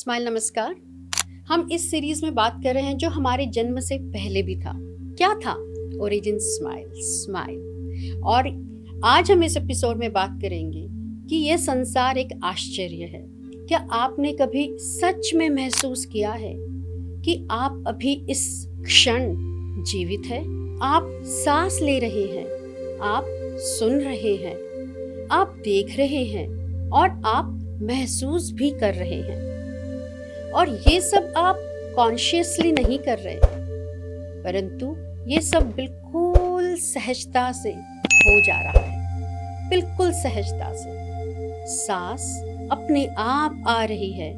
Smile नमस्कार। हम इस सीरीज में बात कर रहे हैं जो हमारे जन्म से पहले भी था। क्या था? Origin smile. और आज हम इस एपिसोड में बात करेंगे कि यह संसार एक आश्चर्य है। क्या आपने कभी सच में महसूस किया है कि आप अभी इस क्षण जीवित हैं? आप सांस ले रहे हैं, आप सुन रहे हैं, आप देख रहे हैं और आप महसूस भी कर रहे हैं। और ये सब आप कॉन्शियसली नहीं कर रहे, परंतु ये सब बिल्कुल सहजता से हो जा रहा है, बिल्कुल सहजता से। सांस अपने आप आ रही है,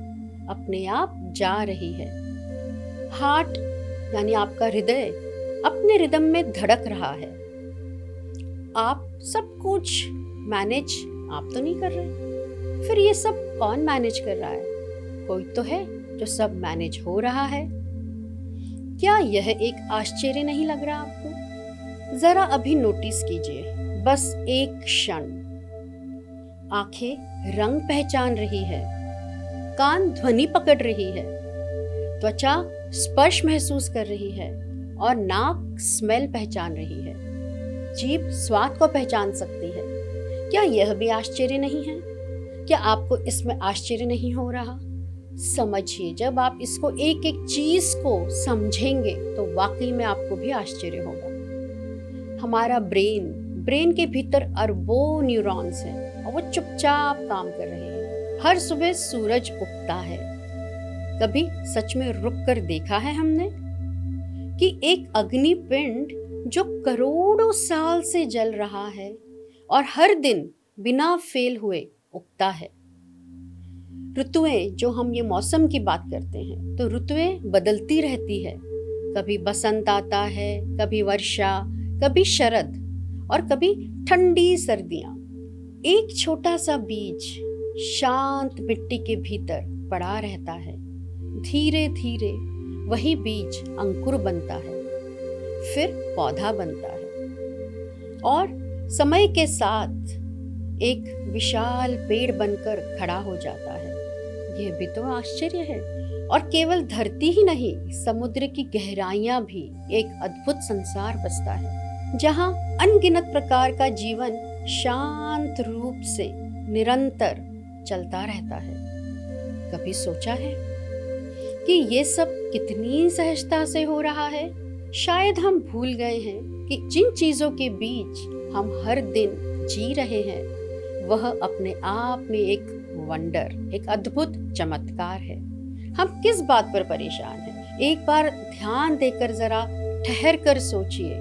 अपने आप जा रही है। हार्ट यानी आपका हृदय अपने रिदम में धड़क रहा है। आप सब कुछ मैनेज आप तो नहीं कर रहे, फिर ये सब कौन मैनेज कर रहा है? कोई तो है जो सब मैनेज हो रहा है। क्या यह एक आश्चर्य नहीं लग रहा आपको? जरा अभी नोटिस कीजिए, बस एक क्षण। आंखें रंग पहचान रही है, कान ध्वनि पकड़ रही है, त्वचा स्पर्श महसूस कर रही है और नाक स्मेल पहचान रही है, जीभ स्वाद को पहचान सकती है। क्या यह भी आश्चर्य नहीं है? क्या आपको इसमें आश्चर्य नहीं हो रहा? समझिए, जब आप इसको एक एक चीज को समझेंगे तो वाकई में आपको भी आश्चर्य होगा। हमारा ब्रेन के भीतर अरबों न्यूरॉन्स हैं और वो चुपचाप काम कर रहे हैं। हर सुबह सूरज उगता है। कभी सच में रुक कर देखा है हमने कि एक अग्निपिंड जो करोड़ों साल से जल रहा है और हर दिन बिना फेल हुए उगता है। ऋतुएं, जो हम ये मौसम की बात करते हैं, तो ऋतुएं बदलती रहती है। कभी बसंत आता है, कभी वर्षा, कभी शरद और कभी ठंडी सर्दियां। एक छोटा सा बीज शांत मिट्टी के भीतर पड़ा रहता है। धीरे धीरे वही बीज अंकुर बनता है, फिर पौधा बनता है और समय के साथ एक विशाल पेड़ बनकर खड़ा हो जाता है। यह भी तो आश्चर्य है। और केवल धरती ही नहीं, समुद्र की गहराइयां भी एक अद्भुत संसार बसता है, जहां अनगिनत प्रकार का जीवन शांत रूप से निरंतर चलता रहता है। कभी सोचा है कि ये सब कितनी सहजता से हो रहा है? शायद हम भूल गए हैं कि जिन चीजों के बीच हम हर दिन जी रहे हैं, वह अपने आप में एक वंडर, एक अद्भुत चमत्कार है। हम किस बात पर परेशान हैं? एक बार ध्यान देकर जरा ठहर कर सोचिए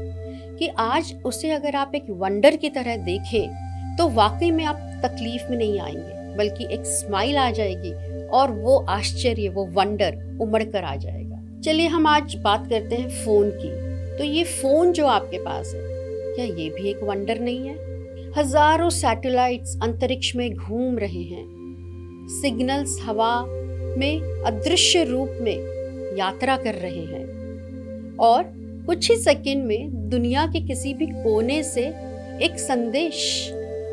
कि आज उसे अगर आप एक वंडर की तरह देखें तो वाकई में आप तकलीफ में नहीं आएंगे, बल्कि एक स्माइल आ जाएगी और वो आश्चर्य, वो वंडर उमड़ कर आ जाएगा। चलिए हम आज बात करते हैं फोन की। तो ये फोन जो आपके पास है, क्या ये भी एक वंडर नहीं है? हजारों सैटेलाइट्स अंतरिक्ष में घूम रहे हैं। सिग्नल्स हवा में अदृश्य रूप में यात्रा कर रहे हैं और कुछ ही सेकंड में दुनिया के किसी भी कोने से एक संदेश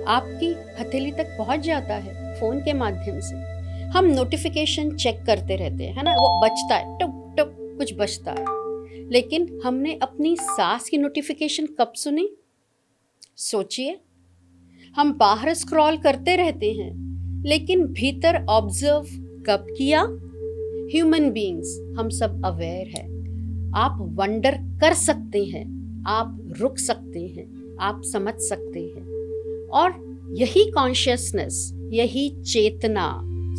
आपकी हथेली तक पहुंच जाता है फोन के माध्यम से। हम नोटिफिकेशन चेक करते रहते हैं, है ना? वो बजता है, टुक टुक कुछ बजता है, लेकिन हमने अपनी सांस की नोटिफिकेशन कब सुनी? सोचिए। हम बाहर स्क्रॉल करते रहते हैं, लेकिन भीतर ऑब्जर्व कब किया? ह्यूमन बीइंग्स, हम सब अवेयर है। आप वंडर कर सकते हैं, आप रुक सकते हैं, आप समझ सकते हैं। और यही कॉन्शियसनेस, यही चेतना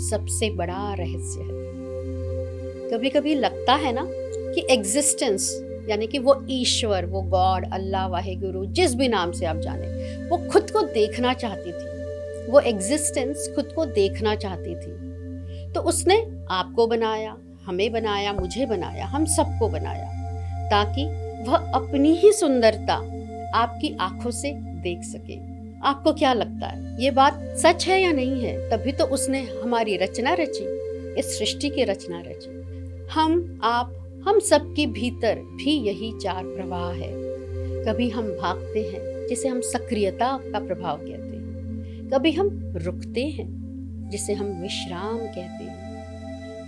सबसे बड़ा रहस्य है। कभी कभी लगता है ना कि एग्जिस्टेंस यानी कि वो ईश्वर, वो गॉड, अल्लाह, वाहेगुरु, जिस भी नाम से आप जाने, वो खुद को देखना चाहती थी। वो एग्जिस्टेंस खुद को देखना चाहती थी, तो उसने आपको बनाया, हमें बनाया, मुझे बनाया, हम सबको बनाया, ताकि वह अपनी ही सुंदरता आपकी आंखों से देख सके। आपको क्या लगता है, ये बात सच है या नहीं है? तभी तो उसने हमारी रचना रची, इस सृष्टि की रचना रची। हम, आप, हम सबके भीतर भी यही चार प्रवाह है। कभी हम भागते हैं, जिसे हम सक्रियता का प्रभाव कहते हैं। कभी हम रुकते हैं, जिसे हम विश्राम कहते हैं।